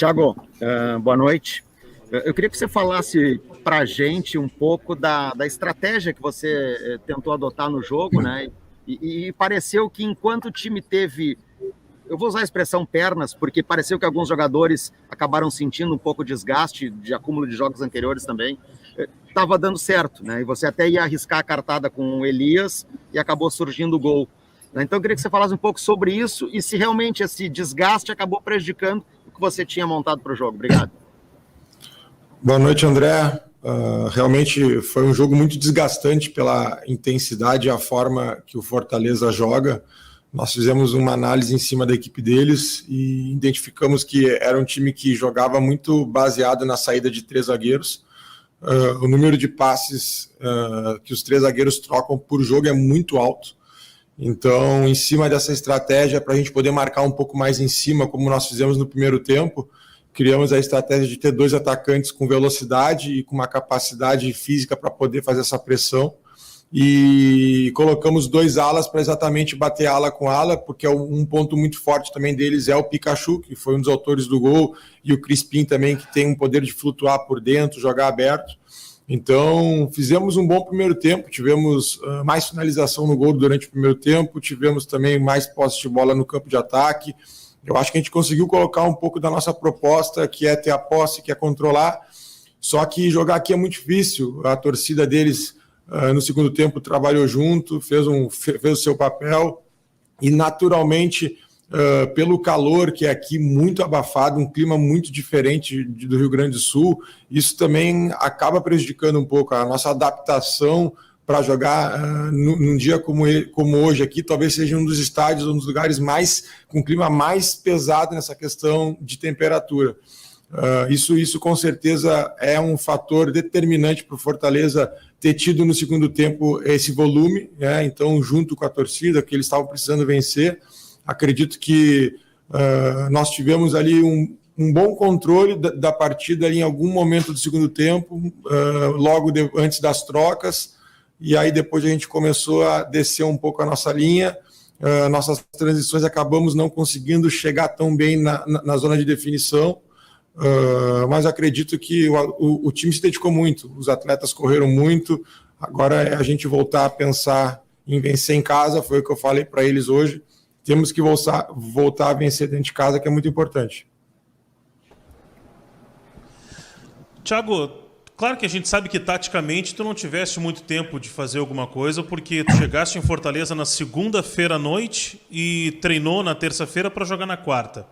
Thiago, boa noite. Eu queria que você falasse para a gente um pouco da estratégia que você tentou adotar no jogo, né? E pareceu que enquanto o time teve, eu vou usar a expressão pernas, porque pareceu que alguns jogadores acabaram sentindo um pouco de desgaste de acúmulo de jogos anteriores também, estava dando certo, né? E você até ia arriscar a cartada com o Elias e acabou surgindo o gol. Então eu queria que você falasse um pouco sobre isso e se realmente esse desgaste acabou prejudicando o que você tinha montado para o jogo. Obrigado. Boa noite, André. Realmente foi um jogo muito desgastante pela intensidade e a forma que o Fortaleza joga. Nós fizemos uma análise em cima da equipe deles e identificamos que era um time que jogava muito baseado na saída de 3 zagueiros. O número de passes que os 3 zagueiros trocam por jogo é muito alto. Então, em cima dessa estratégia, para a gente poder marcar um pouco mais em cima, como nós fizemos no primeiro tempo, criamos a estratégia de ter 2 atacantes com velocidade e com uma capacidade física para poder fazer essa pressão. E colocamos 2 alas para exatamente bater ala com ala, porque um ponto muito forte também deles é o Pikachu, que foi um dos autores do gol, e o Crispim também, que tem um poder de flutuar por dentro, jogar aberto. Então, fizemos um bom primeiro tempo, tivemos mais finalização no gol durante o primeiro tempo, tivemos também mais posse de bola no campo de ataque. Eu acho que a gente conseguiu colocar um pouco da nossa proposta, que é ter a posse, que é controlar, só que jogar aqui é muito difícil. A torcida deles, no segundo tempo, trabalhou junto, fez o seu papel, e naturalmente, pelo calor, que é aqui muito abafado, um clima muito diferente do Rio Grande do Sul, isso também acaba prejudicando um pouco a nossa adaptação para jogar num dia como hoje aqui. Talvez seja um dos estádios, um dos lugares com o clima mais pesado nessa questão de temperatura. Isso com certeza é um fator determinante para o Fortaleza ter tido no segundo tempo esse volume, né? Então, junto com a torcida, que eles estavam precisando vencer, acredito que nós tivemos ali um bom controle da partida ali em algum momento do segundo tempo, antes das trocas, e aí depois a gente começou a descer um pouco a nossa linha, nossas transições acabamos não conseguindo chegar tão bem na zona de definição, mas acredito que o time se dedicou muito, os atletas correram muito, agora é a gente voltar a pensar em vencer em casa, foi o que eu falei para eles hoje. Temos que voltar a vencer dentro de casa, que é muito importante. Thiago, claro que a gente sabe que taticamente tu não tiveste muito tempo de fazer alguma coisa, porque tu chegaste em Fortaleza na segunda-feira à noite e treinou na terça-feira para jogar na quarta.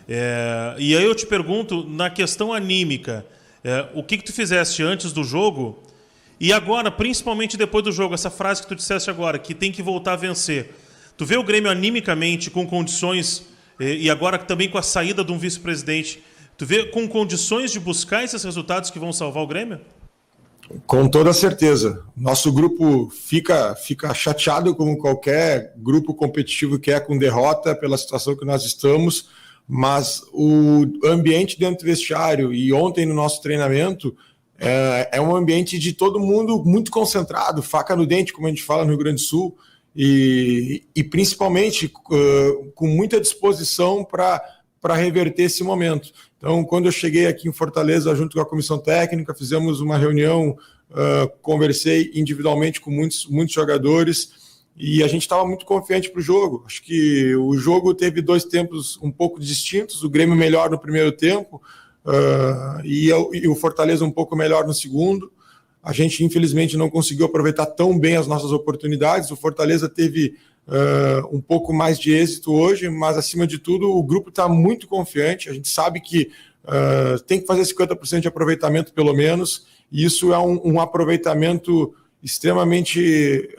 E aí eu te pergunto, na questão anímica, o que tu fizeste antes do jogo e agora, principalmente depois do jogo, essa frase que tu disseste agora, que tem que voltar a vencer. Tu vê o Grêmio animicamente com condições, e agora também com a saída de um vice-presidente, tu vê com condições de buscar esses resultados que vão salvar o Grêmio? Com toda certeza. Nosso grupo fica chateado como qualquer grupo competitivo que é com derrota pela situação que nós estamos, mas o ambiente dentro do vestiário e ontem no nosso treinamento é um ambiente de todo mundo muito concentrado, faca no dente, como a gente fala no Rio Grande do Sul, e principalmente com muita disposição para reverter esse momento. Então, quando eu cheguei aqui em Fortaleza, junto com a comissão técnica, fizemos uma reunião, conversei individualmente com muitos jogadores, e a gente estava muito confiante para o jogo. Acho que o jogo teve 2 tempos um pouco distintos, o Grêmio melhor no primeiro tempo, e o Fortaleza um pouco melhor no segundo. A gente, infelizmente, não conseguiu aproveitar tão bem as nossas oportunidades. O Fortaleza teve um pouco mais de êxito hoje, mas, acima de tudo, o grupo está muito confiante. A gente sabe que tem que fazer 50% de aproveitamento, pelo menos, e isso é um aproveitamento extremamente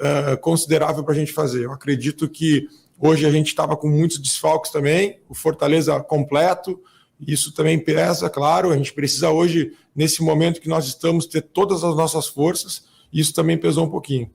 considerável para a gente fazer. Eu acredito que hoje a gente estava com muitos desfalques também, o Fortaleza completo, isso também pesa, claro. A gente precisa hoje, nesse momento que nós estamos, ter todas as nossas forças, e isso também pesou um pouquinho.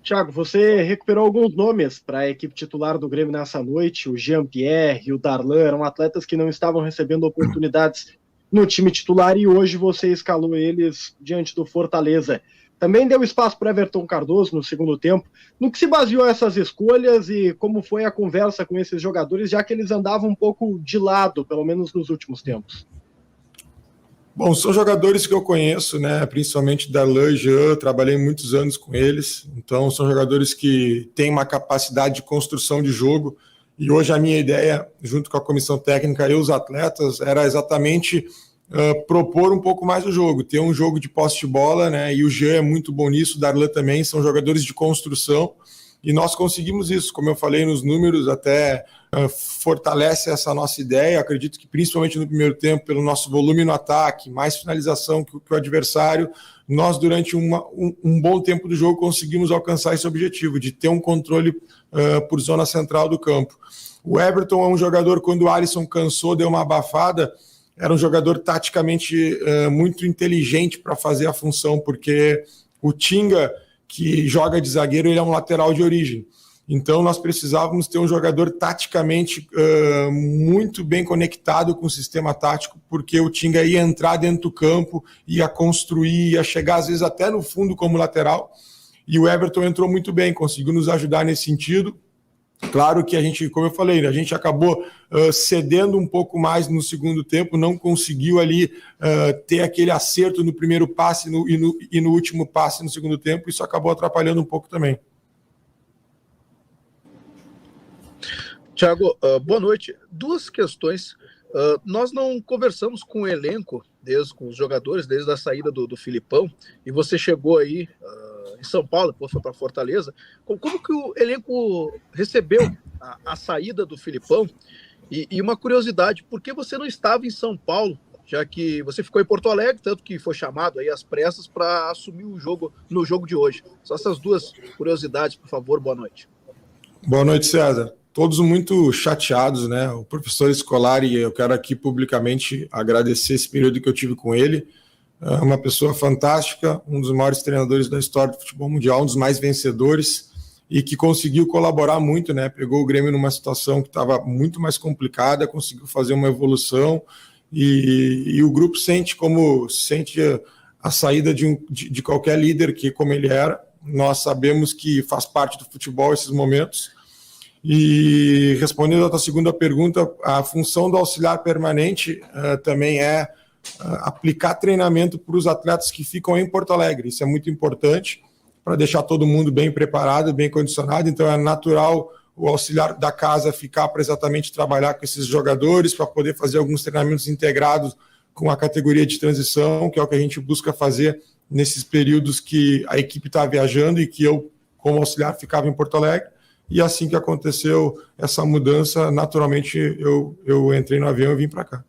Thiago, você recuperou alguns nomes para a equipe titular do Grêmio nessa noite, o Jean-Pierre e o Darlan, eram atletas que não estavam recebendo oportunidades no time titular e hoje você escalou eles diante do Fortaleza. também deu espaço para Everton Cardoso no segundo tempo. No que se baseou essas escolhas e como foi a conversa com esses jogadores, já que eles andavam um pouco de lado, pelo menos nos últimos tempos? Bom, são jogadores que eu conheço, né? Principalmente Darlan e Jean, trabalhei muitos anos com eles, então são jogadores que têm uma capacidade de construção de jogo, e hoje a minha ideia, junto com a comissão técnica e os atletas, era exatamente propor um pouco mais o jogo, ter um jogo de posse de bola, né? E o Jean é muito bom nisso, o Darlan também, são jogadores de construção, e nós conseguimos isso, como eu falei nos números, até fortalece essa nossa ideia. Acredito que principalmente no primeiro tempo, pelo nosso volume no ataque, mais finalização que o adversário, nós durante um bom tempo do jogo conseguimos alcançar esse objetivo, de ter um controle por zona central do campo. O Everton é um jogador, quando o Alisson cansou, deu uma abafada, era um jogador taticamente muito inteligente para fazer a função, porque o Tinga, que joga de zagueiro, ele é um lateral de origem. Então nós precisávamos ter um jogador taticamente muito bem conectado com o sistema tático, porque o Tinga ia entrar dentro do campo, ia construir, ia chegar às vezes até no fundo como lateral, e o Everton entrou muito bem, conseguiu nos ajudar nesse sentido. Claro que a gente, como eu falei, a gente acabou cedendo um pouco mais no segundo tempo, não conseguiu ali ter aquele acerto no primeiro passe e no último passe no segundo tempo, isso acabou atrapalhando um pouco também. Thiago, boa noite. Duas questões. Nós não conversamos com o elenco, com os jogadores, desde a saída do Filipão, e você chegou aí em São Paulo, depois foi para Fortaleza. Como que o elenco recebeu a saída do Filipão? E uma curiosidade, por que você não estava em São Paulo, já que você ficou em Porto Alegre, tanto que foi chamado aí às pressas para assumir o jogo no jogo de hoje? Só essas duas curiosidades, por favor, boa noite. Boa noite, César. Todos muito chateados, né? O professor Scolari, eu quero aqui publicamente agradecer esse período que eu tive com ele. É uma pessoa fantástica, um dos maiores treinadores da história do futebol mundial, um dos mais vencedores, e que conseguiu colaborar muito, né? Pegou o Grêmio numa situação que estava muito mais complicada, conseguiu fazer uma evolução, e o grupo sente a saída de qualquer líder, que como ele era. Nós sabemos que faz parte do futebol esses momentos. E respondendo à tua segunda pergunta, a função do auxiliar permanente também é aplicar treinamento para os atletas que ficam em Porto Alegre. Isso é muito importante para deixar todo mundo bem preparado, bem condicionado. Então é natural o auxiliar da casa ficar para exatamente trabalhar com esses jogadores, para poder fazer alguns treinamentos integrados com a categoria de transição, que é o que a gente busca fazer nesses períodos que a equipe está viajando e que eu, como auxiliar, ficava em Porto Alegre. E assim que aconteceu essa mudança, naturalmente eu entrei no avião e vim para cá.